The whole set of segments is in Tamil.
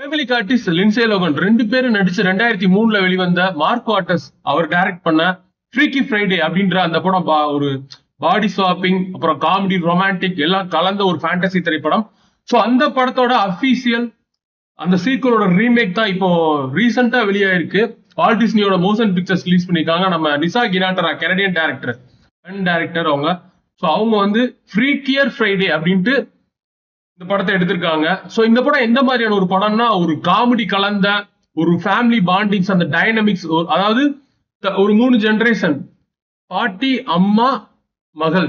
ஃபேமிலி ஆர்டிஸ்ட் லின்சே லோகன் ரெண்டு பேரும் நடிச்சு 2003ல வெளிவந்த மார்க் வாட்டர்ஸ் அவர் டைரக்ட் பண்ண ஃப்ரீக்கி ஃப்ரைடே அப்படின்ற அந்த படம் ஒரு பாடி ஸ்வாப்பிங் அப்புறம் காமெடி ரொமான்டிக் எல்லாம் கலந்த ஒரு ஃபேண்டசி திரைப்படம். ஸோ அந்த படத்தோட அபிஷியல் அந்த சீக்வலோட ரீமேக் தான் இப்போ ரீசெண்டா வெளியாயிருக்கு. வால்ட் டிஸ்னியோட மோஷன் பிக்சர்ஸ் ரிலீஸ் பண்ணிருக்காங்க. நம்ம நிசா கினாட்டரா கெனடியன் டைரக்டர் அவங்க. ஸோ அவங்க வந்து ஃப்ரீக்கியர் ஃப்ரைடே அப்படின்ட்டு இந்த படத்தை எடுத்திருக்காங்க. ஸோ இந்த படம் எந்த மாதிரியான ஒரு படம்னா, ஒரு காமெடி கலந்த ஒரு ஃபேமிலி பாண்டிங்ஸ், அந்த டைனமிக்ஸ், அதாவது ஒரு 3 ஜெனரேஷன், பாட்டி, அம்மா, மகள்,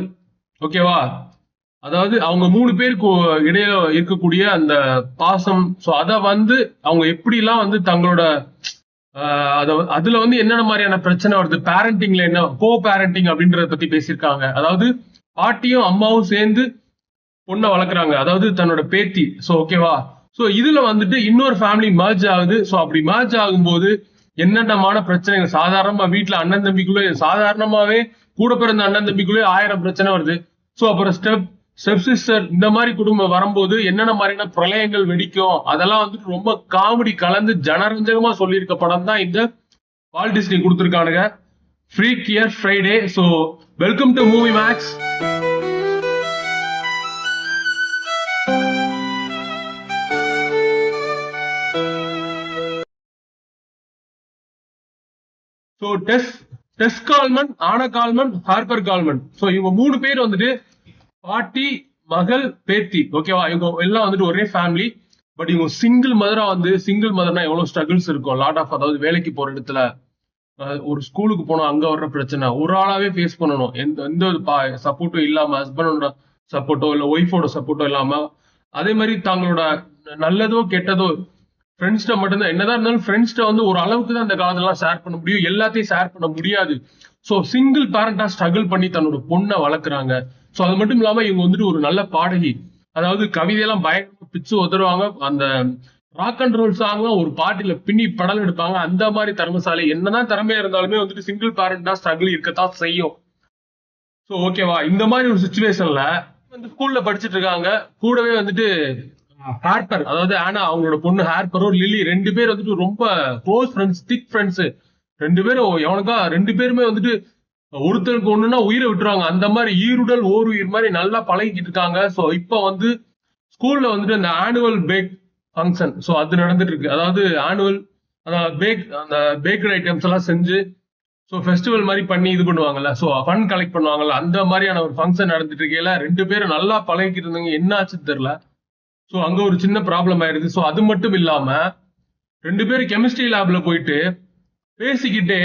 ஓகேவா? அதாவது அவங்க 3 பேருக்கு இடையில இருக்கக்கூடிய அந்த பாசம். ஸோ அதை வந்து அவங்க எப்படிலாம் வந்து தங்களோட அதுல வந்து என்னென்ன மாதிரியான பிரச்சனை வருது, பேரண்டிங்ல என்ன கோ பேரண்டிங் அப்படின்றத பத்தி பேசியிருக்காங்க. அதாவது பாட்டியும் அம்மாவும் சேர்ந்து பொண்ணை வளர்க்குறாங்க, அதாவது தன்னோட பேத்தி. ஸோ ஓகேவா? ஸோ இதுல வந்துட்டு இன்னொரு ஃபேமிலி மர்ஜ் ஆகுது. ஸோ அப்படி மர்ஜ் ஆகும்போது என்னென்னமான பிரச்சனைகள், சாதாரணமா வீட்டுல அண்ணன் தம்பிக்குள்ளே, சாதாரணமாவே கூட பிறந்த அண்ணன் தம்பிக்குள்ளே 1000 பிரச்சனை வருது. ஸோ அப்புறம் ஸ்டெப் சிஸ்டர், இந்த மாதிரி குடும்பம் வரும்போது என்னென்ன மாதிரியான பிரளயங்கள் வெடிக்கும், அதெல்லாம் வந்துட்டு ரொம்ப காமெடி கலந்து ஜனரஞ்சகமா சொல்லியிருக்க படம் தான் இந்த வால்ட் டிஸ்னி கொடுத்துருக்கானுங்க, Freakier Friday. So welcome to Movie Max. So Tess Coleman, Anna Coleman, Harper Coleman. So இவங்க 3 பேர் வந்துட்டு பாட்டி, மகள், பேத்தி, ஓகேவா? இவங்க எல்லாம் வந்துட்டு ஒரே ஃபேமிலி. பட் இவங்க சிங்கிள் மதர்னா எவ்வளவு ஸ்ட்ரகிள்ஸ் இருக்கும், லாட் ஆஃப், அதாவது வேலைக்கு போற இடத்துல, ஒரு ஸ்கூலுக்கு போனோம், அங்க வர்ற பிரச்சனை ஒரு ஆளாவே ஃபேஸ் பண்ணணும். எந்த சப்போர்ட்டும் இல்லாம, ஹஸ்பண்டோட சப்போர்ட்டோ இல்ல ஒய்ஃபோட சப்போர்ட்டோ இல்லாம, அதே மாதிரி தங்களோட நல்லதோ கெட்டதோ ஃப்ரெண்ட்ஸ்ட மட்டும்தான், என்னதான் இருந்தாலும் ஃப்ரெண்ட்ஸ்ட வந்து ஒரு அளவுக்கு தான் இந்த காலத்துல ஷேர் பண்ண முடியும், எல்லாத்தையும் ஷேர் பண்ண முடியாது. ஸோ சிங்கிள் பேரண்டா ஸ்ட்ரகிள் பண்ணி தன்னோட பொண்ணை வளர்க்குறாங்க. ஸோ அது மட்டும் இல்லாம இவங்க வந்துட்டு ஒரு நல்ல பாடகி, அதாவது கவிதையெல்லாம் பயங்கரமா பிச்சு உதருவாங்க. அந்த ராக் அண்ட் ரோல் சாங்லாம் ஒரு பாட்டில பின்னி படல் எடுப்பாங்க. அந்த மாதிரி திறமைசாலி, என்னதான் திறமையா இருந்தாலுமே வந்துட்டு சிங்கிள் பேரண்டா ஸ்ட்ரகிள் இருக்கத்தான் செய்யும். ஸோ ஓகேவா? இந்த மாதிரி ஒரு சுச்சுவேஷன்ல வந்து ஸ்கூல்ல படிச்சுட்டு இருக்காங்க. கூடவே வந்துட்டு ஹார்பர், அதாவது ஆனா அவங்களோட பொண்ணு ஹார்பரும் லில்லி 2 பேர் வந்துட்டு ரொம்ப க்ளோஸ் ஃப்ரெண்ட்ஸ், திக் ஃப்ரெண்ட்ஸ். 2 பேரும் எவனுக்கா 2 பேருமே வந்துட்டு ஒருத்தருக்கு ஒண்ணுன்னா உயிரை விட்டுருவாங்க. அந்த மாதிரி ஈருடல் ஓர் உயிர் மாதிரி நல்லா பழகிக்கிட்டு இருக்காங்க. ஸோ இப்போ வந்து ஸ்கூல்ல வந்துட்டு அந்த ஆனுவல் பேக் ஃபங்க்ஷன், ஸோ அது நடந்துட்டு இருக்கு. அதாவது ஆனுவல் அந்த பேக்கரி ஐட்டம்ஸ் எல்லாம் செஞ்சு, ஸோ ஃபெஸ்டிவல் மாதிரி பண்ணி இது பண்ணுவாங்கல்ல, ஸோ ஃபண்ட் கலெக்ட் பண்ணுவாங்கல்ல, அந்த மாதிரியான ஒரு ஃபங்க்ஷன் நடந்துட்டு இருக்கையில 2 பேரும் நல்லா பழகிக்கிட்டு இருந்தாங்க. என்ன ஆச்சுன்னு தெரியல. ஸோ அங்க ஒரு சின்ன ப்ராப்ளம் ஆயிருது. ஸோ அது மட்டும் இல்லாம 2 பேரும் கெமிஸ்ட்ரி லேப்ல போயிட்டு பேசிக்கிட்டே,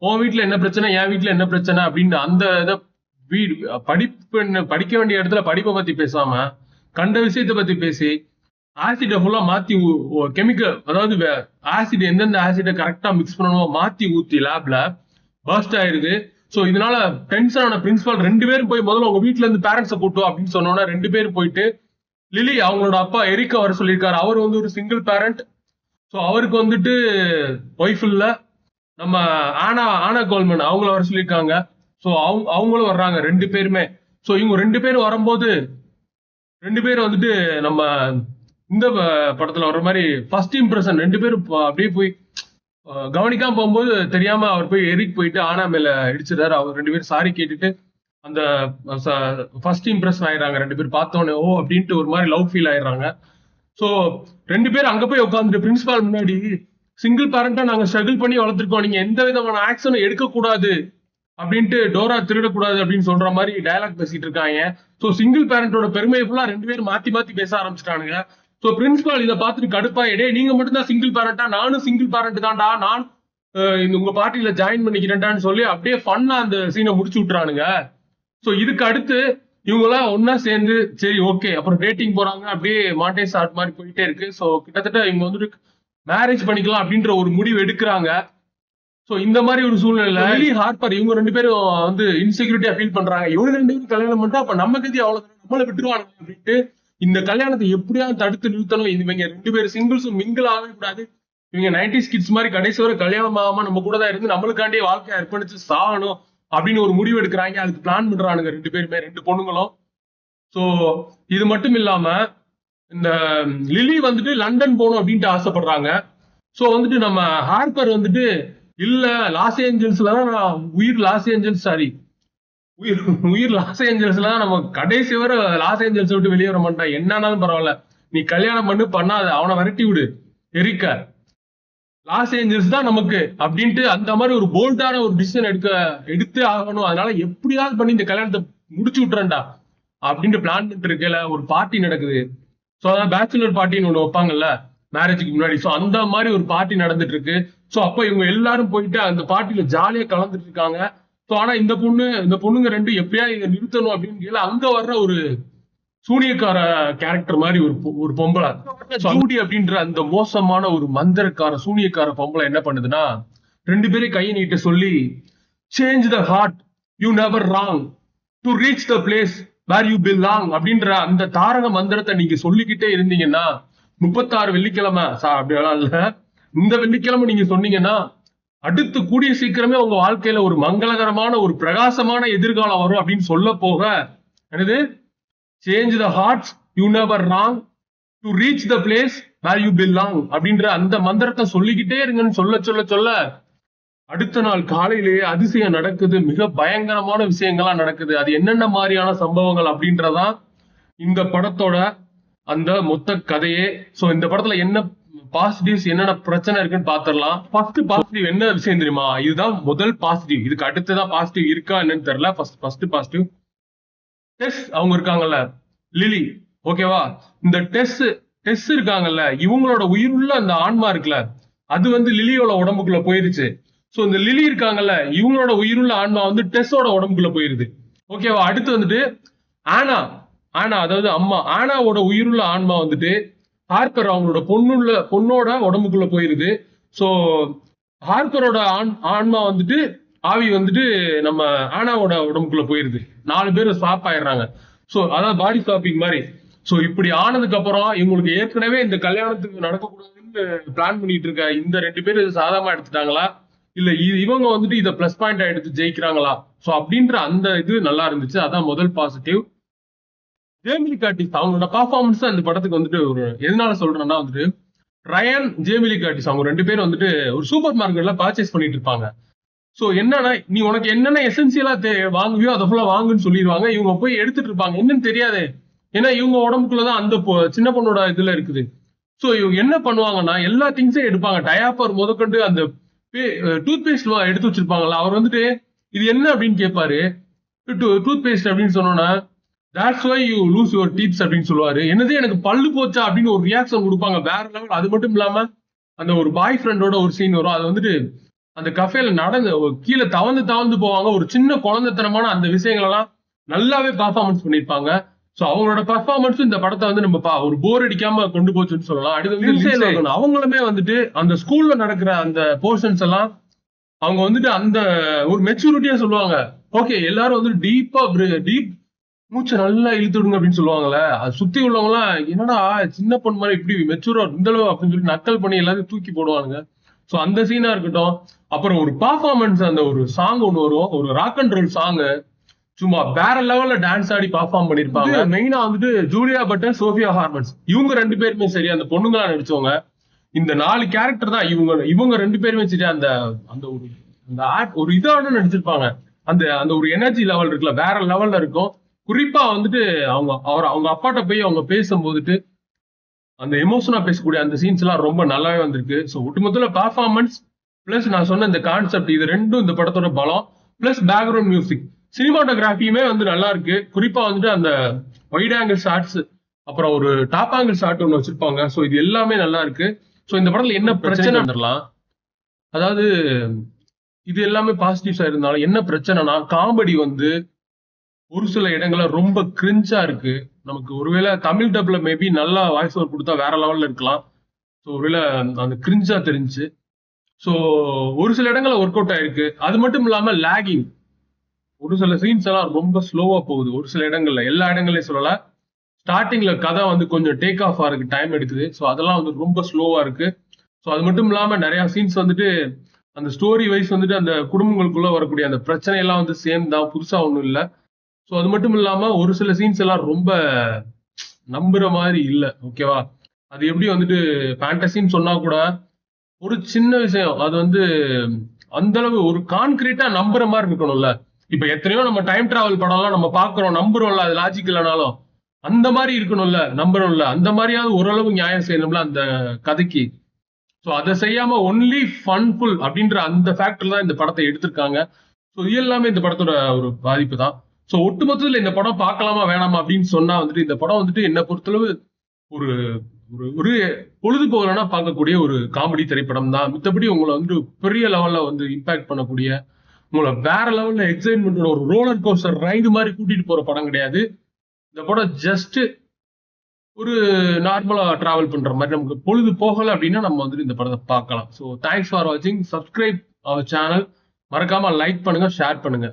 உன் வீட்டுல என்ன பிரச்சனை, என் வீட்டுல என்ன பிரச்சனை அப்படின்னு அந்த இதை படிக்க வேண்டிய இடத்துல படிப்பை பத்தி பேசாம கண்ட விஷயத்த பத்தி பேசி ஆசிட ஃபுல்லா மாத்தி, கெமிக்கல், அதாவது ஆசிட் எந்தெந்த ஆசிட கரெக்டா மிக்ஸ் பண்ணணுமோ மாத்தி ஊத்தி லேப்ல பர்ஸ்ட் ஆயிருது. ஸோ இதனால டென்ஷன் ஆன பிரின்சிபால் 2 பேரும் போய் முதல்ல உங்க வீட்டுல இருந்து பேரண்ட்ஸை கூட்டு அப்படின்னு சொன்னோன்னா 2 பேரும் போயிட்டு, லிலி அவங்களோட அப்பா எரிக்க வர சொல்லியிருக்காரு. அவர் வந்து ஒரு சிங்கிள் பேரண்ட். ஸோ அவருக்கு வந்துட்டு ஒய்ஃப் இல்ல. நம்ம ஆனா கோல்மன் அவங்கள வர சொல்லியிருக்காங்க. ஸோ அவங்களும் வர்றாங்க 2 பேருமே. ஸோ இவங்க 2 பேரும் வரும்போது 2 பேரும் வந்துட்டு நம்ம இந்த படத்துல வர்ற மாதிரி ஃபர்ஸ்ட் இம்ப்ரெஷன், 2 பேரும் அப்படியே போய் கவனிக்காம போகும்போது தெரியாம அவர் போய் எரிக் போயிட்டு ஆனா மேல இடிச்சிடாரு. அவர் 2 பேரும் சாரி கேட்டுட்டு அந்த ஃபர்ஸ்ட் இம்ப்ரெஷன் ஆயிடுறாங்க. 2 பேர் பார்த்தோன்னே ஓ அப்படின்ட்டு ஒரு மாதிரி லவ் ஃபீல் ஆயிடுறாங்க. ஸோ 2 பேரும் அங்க போய் உட்காந்துட்டு பிரின்சிபால் முன்னாடி, சிங்கிள் பேரண்டா நாங்க ஸ்ட்ரகிள் பண்ணி வளர்த்துருக்கோம், நீங்க எந்த விதமான ஆக்ஷனும் எடுக்கக்கூடாது அப்படின்ட்டு, டோரா திருடக்கூடாது அப்படின்னு சொல்ற மாதிரி டயலாக் பேசிட்டு இருக்காங்க. ஸோ சிங்கிள் பேரண்டோட பெருமையை ஃபுல்லா 2 பேரும் மாத்தி மாத்தி பேச ஆரம்பிச்சிட்டானுங்க. ஸோ பிரின்சிபால் இதை பார்த்துட்டு கடுப்பாயிடே, நீங்க மட்டும் தான் சிங்கிள் பேரண்டா, நானும் சிங்கிள் பேரண்ட் தான்டா, நான் உங்க பார்ட்டியில ஜாயின் பண்ணிக்கிறேன்டான்னு சொல்லி அப்படியே ஃபன்னா அந்த சீனை முடிச்சு விட்டுறானுங்க. ஸோ இதுக்கு அடுத்து இவங்கெல்லாம் ஒன்னா சேர்ந்து சரி ஓகே அப்புறம் டேட்டிங் போறாங்க. அப்படியே மாண்டேஜ் ஆர்ட் மாதிரி போயிட்டே இருக்கு. ஸோ கிட்டத்தட்ட இவங்க வந்துட்டு மேரேஜ் பண்ணிக்கலாம் அப்படின்ற ஒரு முடிவு எடுக்கிறாங்க. ஸோ இந்த மாதிரி ஒரு சூழ்நிலை லில்லி, ஹார்பர் இவங்க 2 பேரும் வந்து இன்செக்யூரிட்டியா ஃபீல் பண்றாங்க. இவங்க 2 பேரும் கல்யாணம் பண்ணிட்டா அப்ப நம்ம கதி அவ்வளவு நம்மளை விட்டுருவாங்க அப்படின்ட்டு இந்த கல்யாணத்தை எப்படியாவது தடுத்து நிறுத்தணும். இவங்க 2 பேரும் சிங்கிள்ஸும் மிங்கிள் ஆகவே கூடாது. இவங்க 90s கிட்ஸ் மாதிரி கடைசி வரை கல்யாணம் ஆகாம நம்ம கூட தான் இருந்து நம்மளுக்காண்டியே வாழ்க்கையை அர்ப்பணிச்சு சாகணும் அப்படின்னு ஒரு முடிவு எடுக்கிறாங்க. அதுக்கு பிளான் பண்றானுங்க 2 பேருமே, 2 பொண்ணுங்களும். ஸோ இது மட்டும் இல்லாம இந்த லிலி வந்துட்டு லண்டன் போகணும் அப்படின்ட்டு ஆசைப்படுறாங்க. ஸோ வந்துட்டு நம்ம ஹார்பர் வந்துட்டு இல்ல லாஸ் ஏஞ்சல்ஸ்ல தான் நான் லாஸ் ஏஞ்சல்ஸ் சாரி உயிர் உயிர் லாஸ் ஏஞ்சல்ஸ்ல தான் நம்ம கடைசி வரை லாஸ் ஏஞ்சல்ஸ் விட்டு வெளியே வர மாட்டான், என்னன்னாலும் பரவாயில்ல, நீ கல்யாணம் பண்ணாத, அவனை விரட்டி விடு எரிக்க, லாஸ் ஏஞ்சல்ஸ் தான் நமக்கு அப்படின்ட்டு அந்த மாதிரி ஒரு போல்டான ஒரு டிசிஷன் எடுத்தே ஆகணும். அதனால எப்படியாவது பண்ணி இந்த கல்யாணத்தை முடிச்சு விட்டுறேன்டா அப்படின்ட்டு பிளான் பண்ணிட்டு இருக்கல ஒரு பார்ட்டி நடக்குது. ஸோ அதான் பேச்சுலர் பார்ட்டின்னு ஒன்று வைப்பாங்கல்ல மேரேஜுக்கு முன்னாடி. ஸோ அந்த மாதிரி ஒரு பார்ட்டி நடந்துட்டு இருக்கு. ஸோ அப்போ இவங்க எல்லாரும் போயிட்டு அந்த பார்ட்டியில ஜாலியா கலந்துட்டு இருக்காங்க. ஸோ ஆனா இந்த பொண்ணுங்க ரெண்டு எப்படியா இதை நிறுத்தணும் அப்படின்னு கேள்வி அங்க வர்ற ஒரு சூனியக்கார கேரக்டர் மாதிரி ஒரு பொம்பளை ஜூடி அப்படின்ற அந்த மோசமான ஒரு மந்திரக்கார சூனியக்கார பொம்பளை என்ன பண்ணுதுன்னா, ரெண்டு பேரும் கையை நீட்ட சொல்லி change the heart you never wrong to reach the place where you belong அப்படின்ற அந்த தாரக மந்திரத்தை நீங்க சொல்லிக்கிட்டே இருந்தீங்கன்னா 36 வெள்ளிக்கிழமை அப்படியெல்லாம் இல்ல, இந்த வெள்ளிக்கிழமை நீங்க சொன்னீங்கன்னா அடுத்து கூடிய சீக்கிரமே உங்க வாழ்க்கையில ஒரு மங்களகரமான ஒரு பிரகாசமான எதிர்காலம் வரும் அப்படின்னு சொல்ல போக, என்னது change the hearts you never wrong to reach the place where you belong அப்படின்ற அந்த மந்திரத்தை சொல்லிக்கிட்டே இருங்கன்னு சொல்ல சொல்ல சொல்ல அடுத்த நாள் காலையிலேயே அதிசயம் நடக்குது. மிக பயங்கரமான விஷயங்கள்லாம் நடக்குது. அது என்னென்ன மாதிரியான சம்பவங்கள் அப்படின்றதான் இந்த படத்தோட அந்த மொத்த கதையே. சோ இந்த படத்துல என்ன பாசிட்டிவ்ஸ் என்னென்ன பிரச்சனை இருக்குன்னு பாத்திரலாம். ஃபர்ஸ்ட் பாசிட்டிவ் என்ன விஷயம் தெரியுமா, இதுதான் முதல் பாசிட்டிவ். இதுக்கு அடுத்ததான் பாசிட்டிவ் இருக்கா என்னன்னு தெரியல. ஃபர்ஸ்ட் பாசிட்டிவ் டெஸ் அவங்க இருக்காங்கல்ல லிலி, ஓகேவா, இந்த டெஸ் இருக்காங்கல்ல இவங்களோட உயிருள்ள அந்த ஆன்மா இருக்குல்ல அது வந்து லிலியோட உடம்புக்குள்ள போயிருச்சு. சோ இந்த லிலி இருக்காங்கல்ல இவங்களோட உயிருள்ள ஆன்மா வந்து டெஸ்ஸோட உடம்புக்குள்ள போயிருது, ஓகேவா. அடுத்து வந்துட்டு ஆனா அதாவது அம்மா ஆனாவோட உயிருள்ள ஆன்மா வந்துட்டு ஹார்பர் அவங்களோட பொண்ணோட உடம்புக்குள்ள போயிருது. சோ ஹார்பரோட ஆன்மா வந்துட்டு ஆவி வந்துட்டு நம்ம ஆனாவோட உடம்புக்குள்ள போயிருது. 4 பேர் ஸ்வாப் ஆயிடுறாங்க. சோ அதாவது பாடி ஸ்வாப்பிங் மாதிரி. சோ இப்படி ஆனதுக்கு அப்புறம் இவங்களுக்கு ஏற்கனவே இந்த கல்யாணத்துக்கு நடக்கக்கூடாதுன்னு பிளான் பண்ணிட்டு இருக்க இந்த 2 பேர் சாதாரணமா எடுத்துட்டாங்களா இல்ல இவங்க வந்துட்டு இதை பிளஸ் பாயிண்டா எடுத்து ஜெயிக்கிறாங்களா, சோ அப்படின்ற அந்த இது நல்லா இருந்துச்சு. அதான் முதல் பாசிட்டிவ். ஜேமிலி கார்டிஸ் அவங்களோட பர்ஃபார்மன்ஸ் அந்த படத்துக்கு வந்துட்டு ஒரு எதனால சொல்றேன்னா வந்துட்டு ரயன் ஜேமிலி கார்டிஸ் அவங்க 2 பேரும் வந்துட்டு ஒரு சூப்பர் மார்க்கெட்ல பர்ச்சேஸ் பண்ணிட்டு இருப்பாங்க. சோ என்னன்னா நீ உனக்கு என்னென்ன எசென்சியலா வாங்குவியோ அதை ஃபுல்லா வாங்குன்னு சொல்லிடுவாங்க. இவங்க போய் எடுத்துட்டு இருப்பாங்க, என்னன்னு தெரியாது. ஏன்னா இவங்க உடம்புக்குள்ளதான் அந்த சின்ன பொண்ணோட இதுல இருக்குது. சோ இவங்க என்ன பண்ணுவாங்கன்னா எல்லா திங்ஸையும் எடுப்பாங்க. டயாப்பர் முதற்கொண்டு அந்த டூத் பேஸ்ட் எடுத்து வச்சிருப்பாங்கல்ல, அவர் வந்துட்டு இது என்ன அப்படின்னு கேட்பாரு. டூத் பேஸ்ட் அப்படின்னு சொன்னோன்னா that's why you lose your teeth அப்படின்னு சொல்லுவாரு. என்னது எனக்கு பல்லு போச்சா அப்படின்னு ஒரு ரியாக்ஷன் கொடுப்பாங்க, வேற லெவல். அது மட்டும் இல்லாம அந்த ஒரு பாய் ஃப்ரெண்டோட ஒரு சீன் வரும். அது வந்துட்டு அந்த கஃபேல நடந்து கீழே தவந்து போவாங்க. ஒரு சின்ன குழந்தைத்தனமான அந்த விஷயங்கள் எல்லாம் நல்லாவே பர்ஃபார்மன்ஸ் பண்ணிருப்பாங்க. சோ அவங்களோட பர்ஃபார்மன்ஸ் இந்த படத்தை வந்து நம்ம ஒரு போர் அடிக்காம கொண்டு போச்சுன்னு சொல்லலாம். அடுத்து அவங்களுமே வந்துட்டு அந்த ஸ்கூல்ல நடக்கிற அந்த போர்ஷன்ஸ் எல்லாம் அவங்க வந்துட்டு அந்த ஒரு மெச்சூரிட்டியா சொல்லுவாங்க. ஓகே எல்லாரும் வந்து டீப் மூச்சை நல்லா இழுத்து விடுங்க அப்படின்னு சொல்லுவாங்கல்ல. அது சுத்தி உள்ளவங்க எல்லாம் என்னடா சின்ன பொண்ணு மாதிரி இப்படி மெச்சூரா இருந்தளவு அப்படின்னு சொல்லி நக்கல் பண்ணி எல்லாத்தையும் தூக்கி போடுவானுங்க. சோ அந்த சீனா இருக்கட்டும். அப்புறம் ஒரு பர்ஃபார்மன்ஸ் அந்த ஒரு சாங் ஒண்ணு வரும், ஒரு ராக் அண்ட் ரோல் சாங், சும்மா வேற லெவல்ல டான்ஸ் ஆடி பர்ஃபார்ம் பண்ணிருப்பாங்க. மெயினா வந்துட்டு ஜூலியா பட்டர், சோஃபியா ஹார்மன்ஸ் இவங்க 2 பேருமே சரி அந்த பொண்ணுங்களா நடிச்சவங்க. இந்த 4 கேரக்டர் தான் இவங்க 2 பேருமே சரி அந்த அந்த ஒரு இதான நடிச்சிருப்பாங்க. அந்த அந்த ஒரு எனர்ஜி லெவல் இருக்குல்ல வேற லெவல்ல இருக்கும். குறிப்பா வந்துட்டு அவங்க அப்பாட்ட போய் அவங்க பேசும்போதுட்டு அந்த எமோஷனா பேசக்கூடிய அந்த சீன்ஸ் எல்லாம் ரொம்ப நல்லாவே வந்திருக்கு. ஸோ ஒட்டுமொத்தத்துல பர்ஃபார்மன்ஸ் பிளஸ் நான் சொன்ன இந்த கான்செப்ட் இது ரெண்டும் இந்த படத்தோட பலம். பிளஸ் பேக்ரவுண்ட் மியூசிக் சினிமாட்டோகிராஃபியுமே வந்து நல்லா இருக்கு. குறிப்பா வந்துட்டு அந்த வைட் ஆங்கிள் ஷாட்ஸ் அப்புறம் ஒரு டாப் ஆங்கிள் ஷாட் ஒன்று வச்சிருப்பாங்க. ஸோ இது எல்லாமே நல்லா இருக்கு. ஸோ இந்த படத்துல என்ன பிரச்சனை வந்துடலாம், அதாவது இது எல்லாமே பாசிட்டிவ்ஸா இருந்தாலும் என்ன பிரச்சனைனா காமெடி வந்து ஒரு சில இடங்கள்ல ரொம்ப கிரிஞ்சா இருக்கு. நமக்கு ஒருவேளை தமிழ் டப்ல மேபி நல்லா வாய்ஸ் ஓவர் கொடுத்தா வேற லெவல்ல இருக்கலாம். ஸோ ஒருவேளை அந்த கிரிஞ்சா தெரிஞ்சு. ஸோ ஒரு சில இடங்கள்ல ஒர்க் அவுட் ஆயிருக்கு. அது மட்டும் இல்லாம லேகிங், ஒரு சில சீன்ஸ் எல்லாம் ரொம்ப ஸ்லோவா போகுது. ஒரு சில இடங்கள்ல, எல்லா இடங்களையும் சொல்லல, ஸ்டார்டிங்ல கதை வந்து கொஞ்சம் டேக் ஆஃப் ஆகிறதுக்கு டைம் எடுக்குது. ஸோ அதெல்லாம் வந்து ரொம்ப ஸ்லோவா இருக்கு. ஸோ அது மட்டும் இல்லாம நிறைய சீன்ஸ் வந்துட்டு அந்த ஸ்டோரி வைஸ் வந்துட்டு அந்த குடும்பங்களுக்குள்ள வரக்கூடிய அந்த பிரச்சனை எல்லாம் வந்து சேம் தான், புதுசா ஒன்றும் இல்லை. ஸோ அது மட்டும் இல்லாம ஒரு சில சீன்ஸ் எல்லாம் ரொம்ப நம்புற மாதிரி இல்ல. ஓகேவா? அது எப்படி வந்துட்டு ஃபேண்டசின்னு சொன்னா கூட ஒரு சின்ன விஷயம் அது வந்து அந்த அளவு ஒரு கான்கிரீட்டா நம்புற மாதிரி இருக்கணும்ல. இப்ப எத்தனையோ நம்ம டைம் டிராவல் படம்லாம் நம்ம பாக்குறோம், நம்புறோம்ல, அது லாஜிக் இல்லைனாலும் அந்த மாதிரி இருக்கணும்ல, நம்புறோம்ல, அந்த மாதிரியாவது ஓரளவு நியாயம் செய்யணும்ல அந்த கதைக்கு. சோ அதை செய்யாம ஒன்லி ஃபன்ஃபுல் அப்படின்ற அந்த ஃபேக்டர் தான் இந்த படத்தை எடுத்திருக்காங்க. ஸோ இது எல்லாமே இந்த படத்தோட ஒரு பாதிப்பு தான். ஸோ ஒட்டுமொத்தத்தில் இந்த படம் பார்க்கலாமா வேணாமா அப்படின்னு சொன்னா வந்துட்டு இந்த படம் வந்துட்டு என்ன பொறுத்தளவு ஒரு ஒரு ஒரு பொழுதுபோகலனா பார்க்கக்கூடிய ஒரு காமெடி திரைப்படம் தான். மித்தபடி உங்களை வந்து பெரிய லெவல்ல வந்து இம்பாக்ட் பண்ணக்கூடிய, உங்களை வேற லெவல்ல எக்ஸைட்மெண்ட் ஒரு ரோலர் கோஸ்டர் ரைடு மாதிரி கூட்டிட்டு போற படம் கிடையாது. இந்த படம் ஜஸ்ட் ஒரு நார்மலா டிராவல் பண்ற மாதிரி, நமக்கு பொழுது போகல அப்படின்னா நம்ம வந்துட்டு இந்த படத்தை பார்க்கலாம். ஸோ தேங்க்ஸ் ஃபார் வாட்சிங். Subscribe our channel. மறக்காம லைக் பண்ணுங்க, ஷேர் பண்ணுங்க.